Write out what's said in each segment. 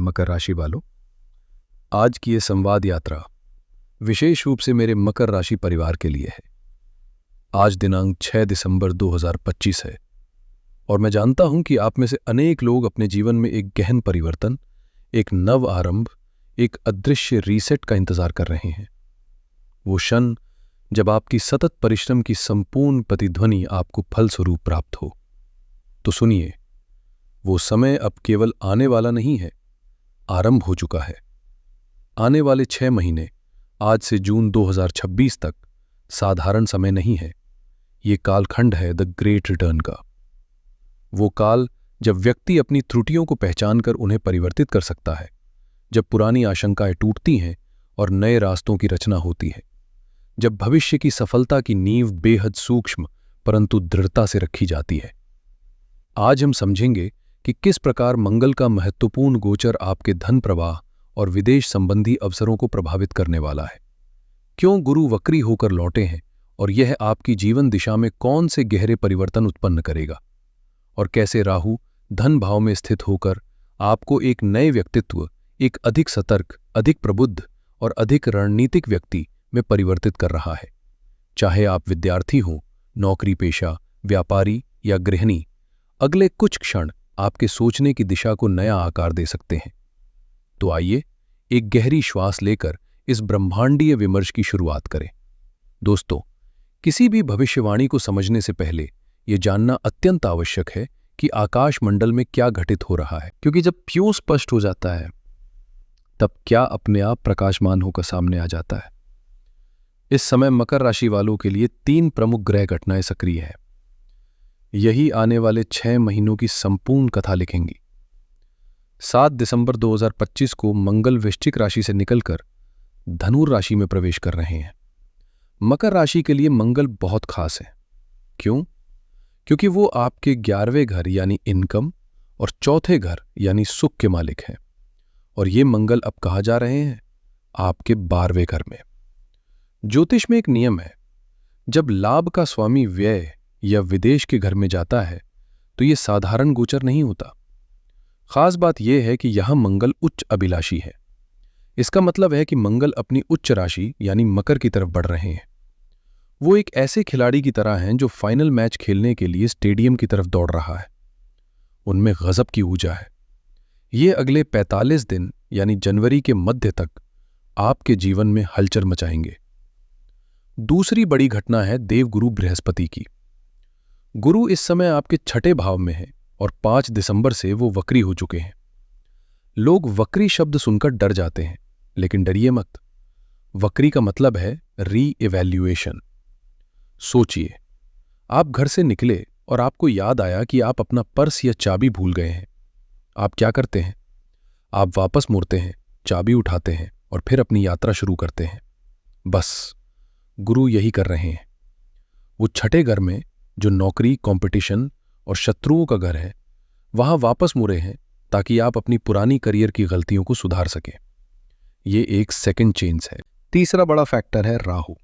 मकर राशि वालों, आज की ये संवाद यात्रा विशेष रूप से मेरे मकर राशि परिवार के लिए है। आज दिनांक 6 दिसंबर 2025 है और मैं जानता हूं कि आप में से अनेक लोग अपने जीवन में एक गहन परिवर्तन, एक नव आरंभ, एक अदृश्य रीसेट का इंतजार कर रहे हैं। वो क्षण जब आपकी सतत परिश्रम की संपूर्ण प्रतिध्वनि आपको फलस्वरूप प्राप्त हो। तो सुनिए, वो समय अब केवल आने वाला नहीं है, आरंभ हो चुका है। आने वाले 6 महीने, आज से जून 2026 तक, साधारण समय नहीं है। ये कालखंड है द ग्रेट रिटर्न का। वो काल जब व्यक्ति अपनी त्रुटियों को पहचानकर उन्हें परिवर्तित कर सकता है, जब पुरानी आशंकाएं टूटती हैं और नए रास्तों की रचना होती है, जब भविष्य की सफलता की नींव बेहद सूक्ष्म परंतु दृढ़ता से रखी जाती है। आज हम समझेंगे कि किस प्रकार मंगल का महत्वपूर्ण गोचर आपके धन प्रवाह और विदेश संबंधी अवसरों को प्रभावित करने वाला है, क्यों गुरु वक्री होकर लौटे हैं और यह आपकी जीवन दिशा में कौन से गहरे परिवर्तन उत्पन्न करेगा, और कैसे राहु धन भाव में स्थित होकर आपको एक नए व्यक्तित्व, एक अधिक सतर्क, अधिक प्रबुद्ध और अधिक रणनीतिक व्यक्ति में परिवर्तित कर रहा है। चाहे आप विद्यार्थी हों, नौकरी पेशा, व्यापारी या गृहिणी, अगले कुछ क्षण आपके सोचने की दिशा को नया आकार दे सकते हैं। तो आइए एक गहरी श्वास लेकर इस ब्रह्मांडीय विमर्श की शुरुआत करें। दोस्तों, किसी भी भविष्यवाणी को समझने से पहले यह जानना अत्यंत आवश्यक है कि आकाश मंडल में क्या घटित हो रहा है, क्योंकि जब प्यों स्पष्ट हो जाता है तब क्या अपने आप प्रकाशमान होकर सामने आ जाता है। इस समय मकर राशि वालों के लिए 3 प्रमुख ग्रह घटनाएं सक्रिय है। यही आने वाले 6 महीनों की संपूर्ण कथा लिखेंगी। 7 दिसंबर 2025 को मंगल वृश्चिक राशि से निकलकर धनुर राशि में प्रवेश कर रहे हैं। मकर राशि के लिए मंगल बहुत खास है। क्यों? क्योंकि वो आपके 11वें घर यानी इनकम और 4थे घर यानी सुख के मालिक हैं। और ये मंगल अब कहाँ जा रहे हैं? आपके 12वें घर में। ज्योतिष में एक नियम है, जब लाभ का स्वामी व्यय या विदेश के घर में जाता है तो यह साधारण गोचर नहीं होता। खास बात यह है कि यहां मंगल उच्च अभिलाषी है। इसका मतलब है कि मंगल अपनी उच्च राशि यानी मकर की तरफ बढ़ रहे हैं। वो एक ऐसे खिलाड़ी की तरह हैं जो फाइनल मैच खेलने के लिए स्टेडियम की तरफ दौड़ रहा है। उनमें गजब की ऊर्जा है। ये अगले 45 दिन यानी जनवरी के मध्य तक आपके जीवन में हलचल मचाएंगे। दूसरी बड़ी घटना है देवगुरु बृहस्पति की। गुरु इस समय आपके 6ठे भाव में है और 5 दिसंबर से वो वक्री हो चुके हैं। लोग वक्री शब्द सुनकर डर जाते हैं, लेकिन डरिए मत। वक्री का मतलब है री इवैल्यूएशन। सोचिए, आप घर से निकले और आपको याद आया कि आप अपना पर्स या चाबी भूल गए हैं। आप क्या करते हैं? आप वापस मुड़ते हैं, चाबी उठाते हैं और फिर अपनी यात्रा शुरू करते हैं। बस गुरु यही कर रहे हैं। वो 6ठे घर में, जो नौकरी, कंपटीशन और शत्रुओं का घर है, वहां वापस मुड़े हैं ताकि आप अपनी पुरानी करियर की गलतियों को सुधार सकें। ये एक सेकंड चेंज है। तीसरा बड़ा फैक्टर है राहु।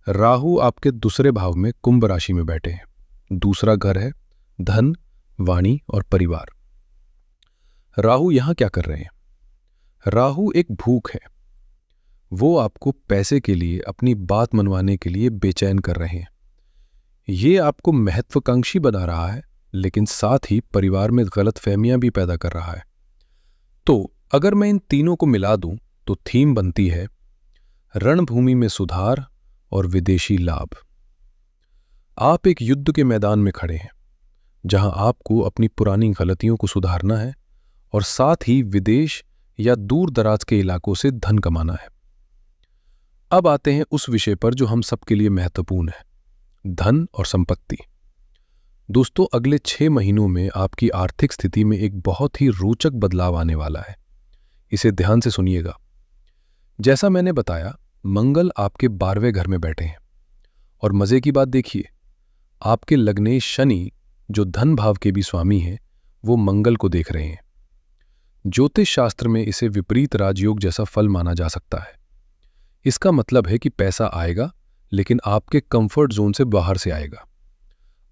राहु आपके दूसरे भाव में कुंभ राशि में बैठे हैं। दूसरा घर है धन, वाणी और परिवार। राहु यहां क्या कर रहे हैं? राहु एक भूख है। वो आपको पैसे के लिए, अपनी बात मनवाने के लिए बेचैन कर रहे हैं। ये आपको महत्वाकांक्षी बना रहा है, लेकिन साथ ही परिवार में गलतफहमियां भी पैदा कर रहा है। तो अगर मैं इन तीनों को मिला दूं तो थीम बनती है रणभूमि में सुधार और विदेशी लाभ। आप एक युद्ध के मैदान में खड़े हैं, जहां आपको अपनी पुरानी गलतियों को सुधारना है और साथ ही विदेश या दूर दराज के इलाकों से धन कमाना है। अब आते हैं उस विषय पर जो हम सबके लिए महत्वपूर्ण है, धन और संपत्ति। दोस्तों, अगले 6 महीनों में आपकी आर्थिक स्थिति में एक बहुत ही रोचक बदलाव आने वाला है। इसे ध्यान से सुनिएगा। जैसा मैंने बताया, मंगल आपके 12वें घर में बैठे हैं और मजे की बात देखिए, आपके लग्नेश शनि, जो धन भाव के भी स्वामी हैं, वो मंगल को देख रहे हैं। ज्योतिष शास्त्र में इसे विपरीत राजयोग जैसा फल माना जा सकता है। इसका मतलब है कि पैसा आएगा, लेकिन आपके कंफर्ट जोन से बाहर से आएगा।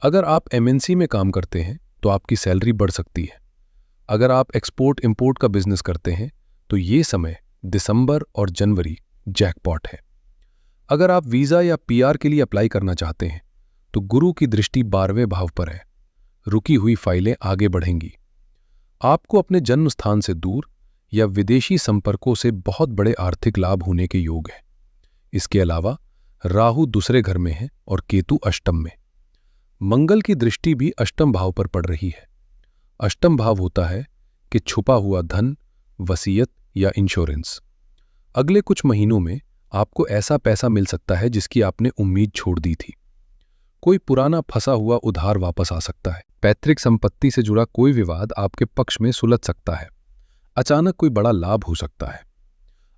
अगर आप एमएनसी में काम करते हैं तो आपकी सैलरी बढ़ सकती है अगर आप एक्सपोर्ट इंपोर्ट का बिजनेस करते हैं तो ये समय दिसंबर और जनवरी जैकपॉट है। अगर आप वीजा या पीआर के लिए अप्लाई करना चाहते हैं तो गुरु की दृष्टि 12वें भाव पर है। रुकी हुई फाइलें आगे बढ़ेंगी। आपको अपने जन्म स्थान से दूर या विदेशी संपर्कों से बहुत बड़े आर्थिक लाभ होने के योग है। इसके अलावा राहु दूसरे घर में है और केतु अष्टम में। मंगल की दृष्टि भी अष्टम भाव पर पड़ रही है। अष्टम भाव होता है कि छुपा हुआ धन, वसीयत या इंश्योरेंस। अगले कुछ महीनों में आपको ऐसा पैसा मिल सकता है जिसकी आपने उम्मीद छोड़ दी थी। कोई पुराना फंसा हुआ उधार वापस आ सकता है। पैतृक संपत्ति से जुड़ा कोई विवाद आपके पक्ष में सुलझ सकता है। अचानक कोई बड़ा लाभ हो सकता है।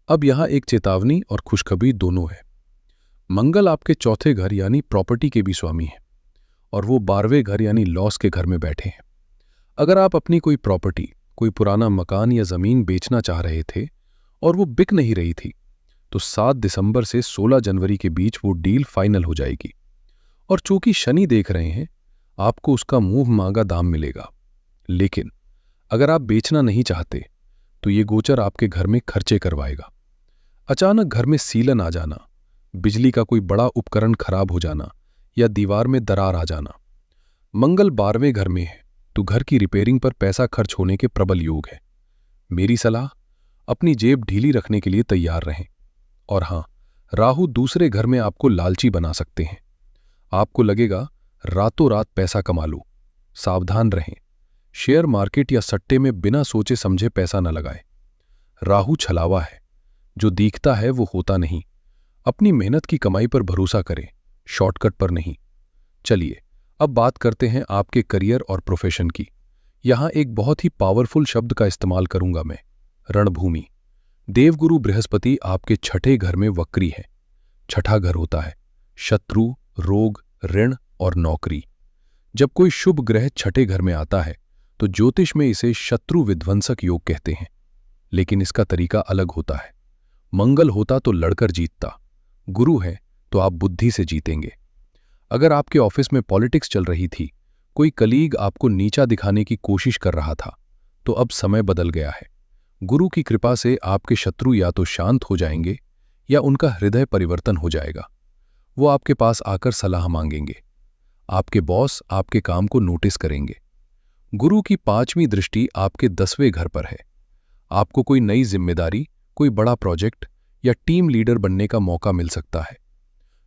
अब यहां एक चेतावनी और खुशखबरी दोनों है। मंगल आपके चौथे घर यानी प्रॉपर्टी के भी स्वामी है और वो 12वें घर यानी लॉस के घर में बैठे हैं। अगर आप अपनी कोई प्रॉपर्टी, कोई पुराना मकान या जमीन बेचना चाह रहे थे और वो बिक नहीं रही थी तो 7 दिसंबर से 16 जनवरी के बीच वो डील फाइनल हो जाएगी। और चूंकि शनि देख रहे हैं, आपको उसका मुंह मांगा दाम मिलेगा। लेकिन अगर आप बेचना नहीं चाहते तो ये गोचर आपके घर में खर्चे करवाएगा। अचानक घर में सीलन आ जाना, बिजली का कोई बड़ा उपकरण खराब हो जाना या दीवार में दरार आ जाना। मंगल 12वें घर में है तो घर की रिपेयरिंग पर पैसा खर्च होने के प्रबल योग है। मेरी सलाह, अपनी जेब ढीली रखने के लिए तैयार रहें। और हां, राहु दूसरे घर में आपको लालची बना सकते हैं। आपको लगेगा रातों रात पैसा कमा लो। सावधान रहें। शेयर मार्केट या सट्टे में बिना सोचे समझे पैसा न लगाएं। राहु छलावा है, जो दिखता है वो होता नहीं। अपनी मेहनत की कमाई पर भरोसा करें, शॉर्टकट पर नहीं। चलिए अब बात करते हैं आपके करियर और प्रोफेशन की। यहां एक बहुत ही पावरफुल शब्द का इस्तेमाल करूंगा मैं, रणभूमि। देवगुरु बृहस्पति आपके छठे घर में वक्री है। छठा घर होता है शत्रु, रोग, ऋण और नौकरी। जब कोई शुभ ग्रह छठे घर में आता है तो ज्योतिष में इसे शत्रु विध्वंसक योग कहते हैं। लेकिन इसका तरीका अलग होता है। मंगल होता तो लड़कर जीतता, गुरु है तो आप बुद्धि से जीतेंगे। अगर आपके ऑफिस में पॉलिटिक्स चल रही थी, कोई कलीग आपको नीचा दिखाने की कोशिश कर रहा था, तो अब समय बदल गया है। गुरु की कृपा से आपके शत्रु या तो शांत हो जाएंगे या उनका हृदय परिवर्तन हो जाएगा। वो आपके पास आकर सलाह मांगेंगे। आपके बॉस आपके काम को नोटिस करेंगे। गुरु की 5वीं दृष्टि आपके 10वें घर पर है। आपको कोई नई जिम्मेदारी, कोई बड़ा प्रोजेक्ट या टीम लीडर बनने का मौका मिल सकता है।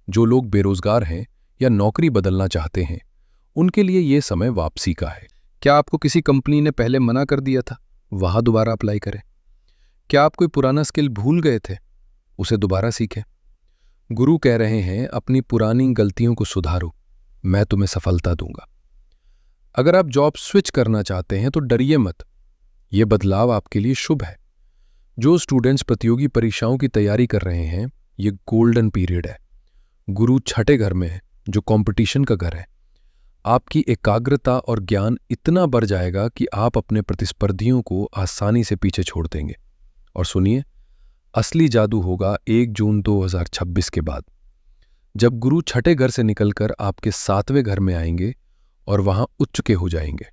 जो लोग बेरोजगार हैं या नौकरी बदलना चाहते हैं, उनके लिए यह समय वापसी का है। क्या आपको किसी कंपनी ने पहले मना कर दिया था? वहां दोबारा अप्लाई करें। क्या आप कोई पुराना स्किल भूल गए थे? उसे दोबारा सीखें। गुरु कह रहे हैं अपनी पुरानी गलतियों को सुधारो, मैं तुम्हें सफलता दूंगा। अगर आप जॉब स्विच करना चाहते हैं तो डरिए मत, यह बदलाव आपके लिए शुभ है। जो स्टूडेंट्स प्रतियोगी परीक्षाओं की तैयारी कर रहे हैं, ये गोल्डन पीरियड है। गुरु छठे घर में है, जो कंपटीशन का घर है। आपकी एकाग्रता और ज्ञान इतना बढ़ जाएगा कि आप अपने प्रतिस्पर्धियों को आसानी से पीछे छोड़ देंगे। और सुनिए, असली जादू होगा 1 जून 2026 के बाद, जब गुरु छठे घर से निकलकर आपके 7वें घर में आएंगे और वहां उच्च के हो जाएंगे।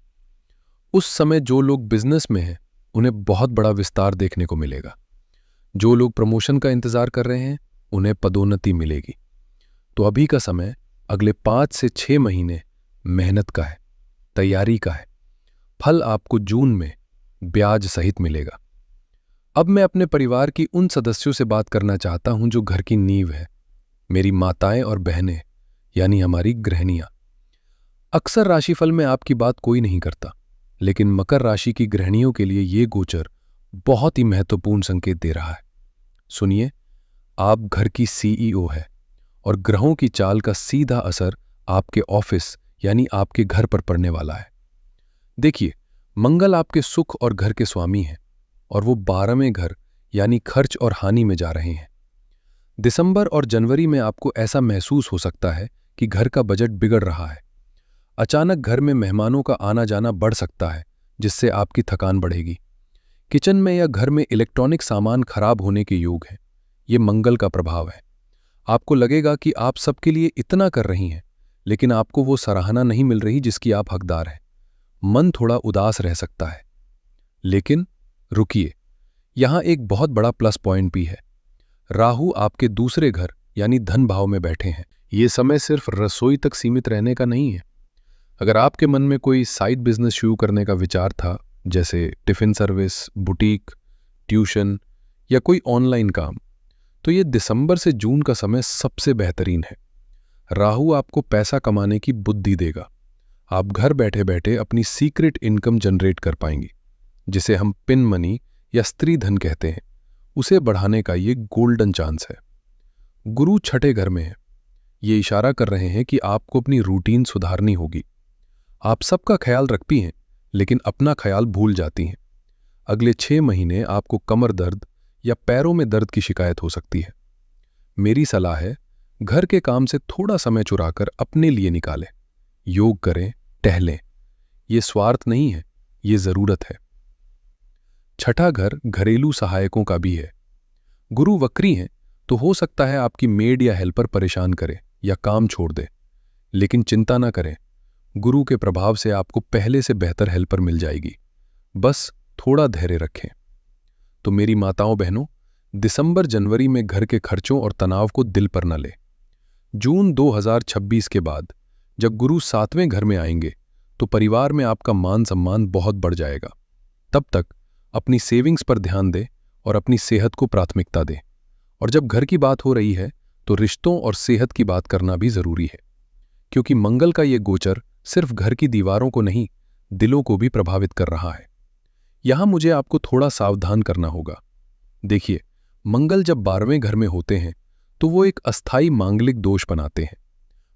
उस समय जो लोग बिजनेस में हैं, उन्हें बहुत बड़ा विस्तार देखने को मिलेगा। जो लोग प्रमोशन का इंतजार कर रहे हैं, उन्हें पदोन्नति मिलेगी। तो अभी का समय अगले 5 से 6 महीने मेहनत का है, तैयारी का है। फल आपको जून में ब्याज सहित मिलेगा। अब मैं अपने परिवार की उन सदस्यों से बात करना चाहता हूं जो घर की नींव है, मेरी माताएं और बहनें, यानी हमारी गृहिणियां। अक्सर राशिफल में आपकी बात कोई नहीं करता, लेकिन मकर राशि की गृहिणियों के लिए यह गोचर बहुत ही महत्वपूर्ण संकेत दे रहा है। सुनिए, आप घर की सीईओ है और ग्रहों की चाल का सीधा असर आपके ऑफिस यानी आपके घर पर पड़ने वाला है। देखिए, मंगल आपके सुख और घर के स्वामी हैं और वो 12वें घर यानी खर्च और हानि में जा रहे हैं। दिसंबर और जनवरी में आपको ऐसा महसूस हो सकता है कि घर का बजट बिगड़ रहा है। अचानक घर में मेहमानों का आना जाना बढ़ सकता है, जिससे आपकी थकान बढ़ेगी। किचन में या घर में इलेक्ट्रॉनिक सामान खराब होने के योग हैं। ये मंगल का प्रभाव है। आपको लगेगा कि आप सबके लिए इतना कर रही हैं, लेकिन आपको वो सराहना नहीं मिल रही जिसकी आप हकदार हैं। मन थोड़ा उदास रह सकता है। लेकिन रुकिए, यहां एक बहुत बड़ा प्लस पॉइंट भी है। राहु आपके दूसरे घर यानी धन भाव में बैठे हैं। ये समय सिर्फ रसोई तक सीमित रहने का नहीं है। अगर आपके मन में कोई साइड बिजनेस शुरू करने का विचार था, जैसे टिफिन सर्विस, बुटीक, ट्यूशन या कोई ऑनलाइन काम, तो ये दिसंबर से जून का समय सबसे बेहतरीन है। राहु आपको पैसा कमाने की बुद्धि देगा। आप घर बैठे बैठे अपनी सीक्रेट इनकम जनरेट कर पाएंगे, जिसे हम पिन मनी या स्त्री धन कहते हैं। उसे बढ़ाने का ये गोल्डन चांस है। गुरु छठे घर में है। ये इशारा कर रहे हैं कि आपको अपनी रूटीन सुधारनी होगी। आप सबका ख्याल रखती हैं, लेकिन अपना ख्याल भूल जाती हैं। अगले 6 महीने आपको कमर दर्द या पैरों में दर्द की शिकायत हो सकती है। मेरी सलाह है, घर के काम से थोड़ा समय चुराकर अपने लिए निकालें। योग करें, टहलें। ये स्वार्थ नहीं है, ये जरूरत है। छठा घर घरेलू सहायकों का भी है। गुरु वक्री हैं, तो हो सकता है आपकी मेड या हेल्पर परेशान करे या काम छोड़ दे। लेकिन चिंता ना करें, गुरु के प्रभाव से आपको पहले से बेहतर हेल्पर मिल जाएगी। बस थोड़ा धैर्य रखें। तो मेरी माताओं बहनों, दिसंबर जनवरी में घर के खर्चों और तनाव को दिल पर न ले। जून 2026 के बाद जब गुरु 7वें घर में आएंगे, तो परिवार में आपका मान सम्मान बहुत बढ़ जाएगा। तब तक अपनी सेविंग्स पर ध्यान दें और अपनी सेहत को प्राथमिकता दें। और जब घर की बात हो रही है, तो रिश्तों और सेहत की बात करना भी जरूरी है, क्योंकि मंगल का ये गोचर सिर्फ घर की दीवारों को नहीं, दिलों को भी प्रभावित कर रहा है। यहां मुझे आपको थोड़ा सावधान करना होगा। देखिए, मंगल जब 12वें घर में होते हैं, तो वो एक अस्थायी मांगलिक दोष बनाते हैं।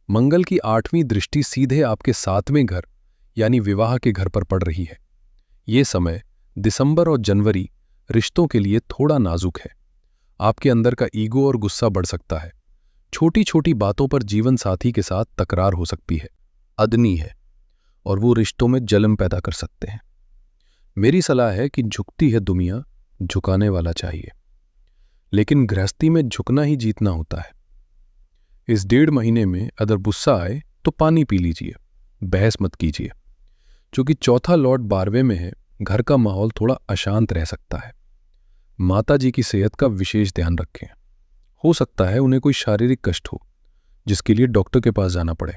मंगल की 8वीं दृष्टि सीधे आपके 7वें घर यानी विवाह के घर पर पड़ रही है। ये समय दिसंबर और जनवरी रिश्तों के लिए थोड़ा नाजुक है। आपके अंदर का ईगो और गुस्सा बढ़ सकता है। छोटी छोटी बातों पर जीवन साथी के साथ तकरार हो सकती है। अदनी है और वो रिश्तों में जलन पैदा कर सकते हैं। मेरी सलाह है कि झुकती है दुनिया, झुकाने वाला चाहिए। लेकिन गृहस्थी में झुकना ही जीतना होता है। इस 1.5 महीने में अगर गुस्सा आए तो पानी पी लीजिए, बहस मत कीजिए। क्योंकि चौथा लॉर्ड 12वें में है, घर का माहौल थोड़ा अशांत रह सकता है। माता जी की सेहत का विशेष ध्यान रखें। हो सकता है उन्हें कोई शारीरिक कष्ट हो, जिसके लिए डॉक्टर के पास जाना पड़े।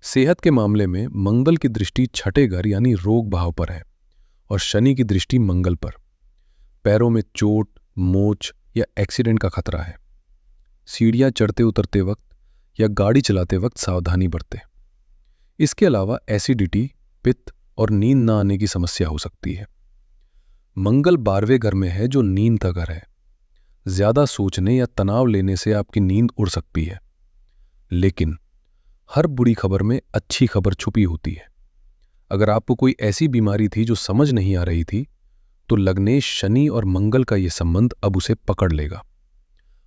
सेहत के मामले में मंगल की दृष्टि छठे घर यानी रोग भाव पर है और शनि की दृष्टि मंगल पर। पैरों में चोट, मोच या एक्सीडेंट का खतरा है। सीढ़ियां चढ़ते उतरते वक्त या गाड़ी चलाते वक्त सावधानी बरतें। इसके अलावा एसिडिटी, पित्त और नींद न आने की समस्या हो सकती है। मंगल 12वें घर में है, जो नींद का घर है। ज्यादा सोचने या तनाव लेने से आपकी नींद उड़ सकती है। लेकिन हर बुरी खबर में अच्छी खबर छुपी होती है। अगर आपको कोई ऐसी बीमारी थी जो समझ नहीं आ रही थी, तो लग्नेश शनि और मंगल का यह संबंध अब उसे पकड़ लेगा।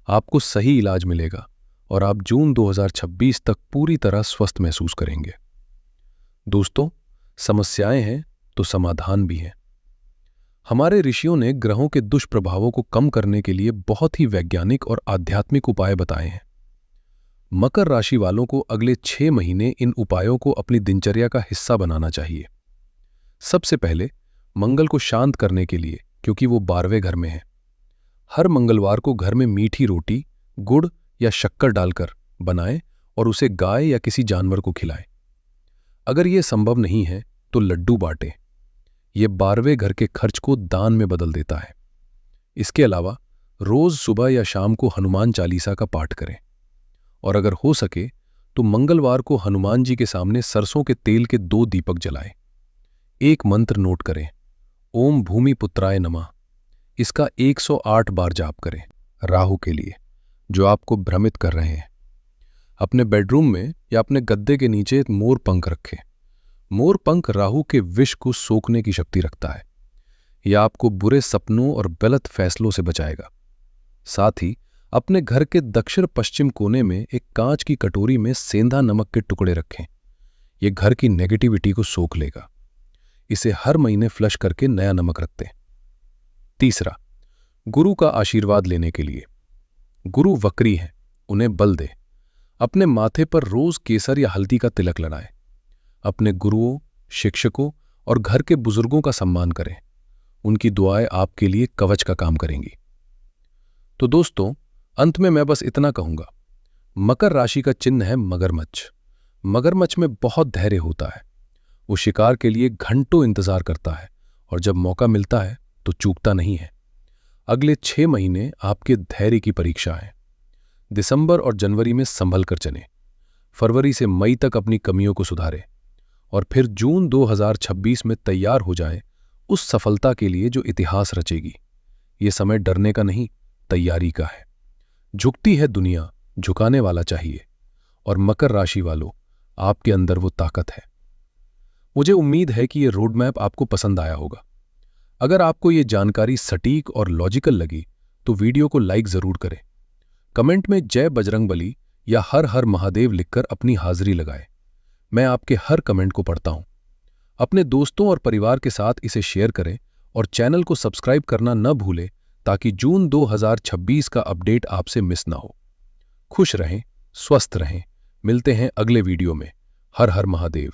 आपको सही इलाज मिलेगा और आप जून 2026 तक पूरी तरह स्वस्थ महसूस करेंगे। दोस्तों, समस्याएं हैं तो समाधान भी हैं। हमारे ऋषियों ने ग्रहों के दुष्प्रभावों को कम करने के लिए बहुत ही वैज्ञानिक और आध्यात्मिक उपाय बताए हैं। मकर राशि वालों को अगले 6 महीने इन उपायों को अपनी दिनचर्या का हिस्सा बनाना चाहिए। सबसे पहले मंगल को शांत करने के लिए, क्योंकि वो 12वें घर में है, हर मंगलवार को घर में मीठी रोटी गुड़ या शक्कर डालकर बनाएं और उसे गाय या किसी जानवर को खिलाएं। अगर यह संभव नहीं है तो लड्डू बांटें। यह 12वें घर के खर्च को दान में बदल देता है। इसके अलावा रोज सुबह या शाम को हनुमान चालीसा का पाठ करें और अगर हो सके तो मंगलवार को हनुमान जी के सामने सरसों के तेल के 2 दीपक जलाएं। एक मंत्र नोट करें, ओम भूमि पुत्राय नमः। इसका 108 बार जाप करें। राहु के लिए, जो आपको भ्रमित कर रहे हैं, अपने बेडरूम में या अपने गद्दे के नीचे एक मोर पंख रखें। मोर पंख राहु के विष को सोखने की शक्ति रखता है। यह आपको बुरे सपनों और गलत फैसलों से बचाएगा। साथ ही अपने घर के दक्षिण पश्चिम कोने में एक कांच की कटोरी में सेंधा नमक के टुकड़े रखें। यह घर की नेगेटिविटी को सोख लेगा। इसे हर महीने फ्लश करके नया नमक रख दें। तीसरा, गुरु का आशीर्वाद लेने के लिए। गुरु वक्री हैं, उन्हें बल दे। अपने माथे पर रोज केसर या हल्दी का तिलक लगाएं। अपने गुरुओं, शिक्षकों और घर के बुजुर्गों का सम्मान करें। उनकी दुआएं आपके लिए कवच का काम करेंगी। तो दोस्तों, अंत में मैं बस इतना कहूंगा, मकर राशि का चिन्ह है मगरमच्छ। मगरमच्छ में बहुत धैर्य होता है। वो शिकार के लिए घंटों इंतजार करता है और जब मौका मिलता है तो चूकता नहीं है। अगले 6 महीने आपके धैर्य की परीक्षा है। दिसंबर और जनवरी में संभल कर चलें, फरवरी से मई तक अपनी कमियों को सुधारें और फिर जून 2026 में तैयार हो जाएं उस सफलता के लिए जो इतिहास रचेगी। ये समय डरने का नहीं, तैयारी का है। झुकती है दुनिया, झुकाने वाला चाहिए। और मकर राशि वालों, आपके अंदर वो ताकत है। मुझे उम्मीद है कि ये रोड मैप आपको पसंद आया होगा। अगर आपको ये जानकारी सटीक और लॉजिकल लगी तो वीडियो को लाइक जरूर करें। कमेंट में जय बजरंगबली या हर हर महादेव लिखकर अपनी हाजिरी लगाएं। मैं आपके हर कमेंट को पढ़ता हूं। अपने दोस्तों और परिवार के साथ इसे शेयर करें और चैनल को सब्सक्राइब करना न भूलें ताकि जून 2026 का अपडेट आपसे मिस ना हो। खुश रहें, स्वस्थ रहें। मिलते हैं अगले वीडियो में। हर हर महादेव।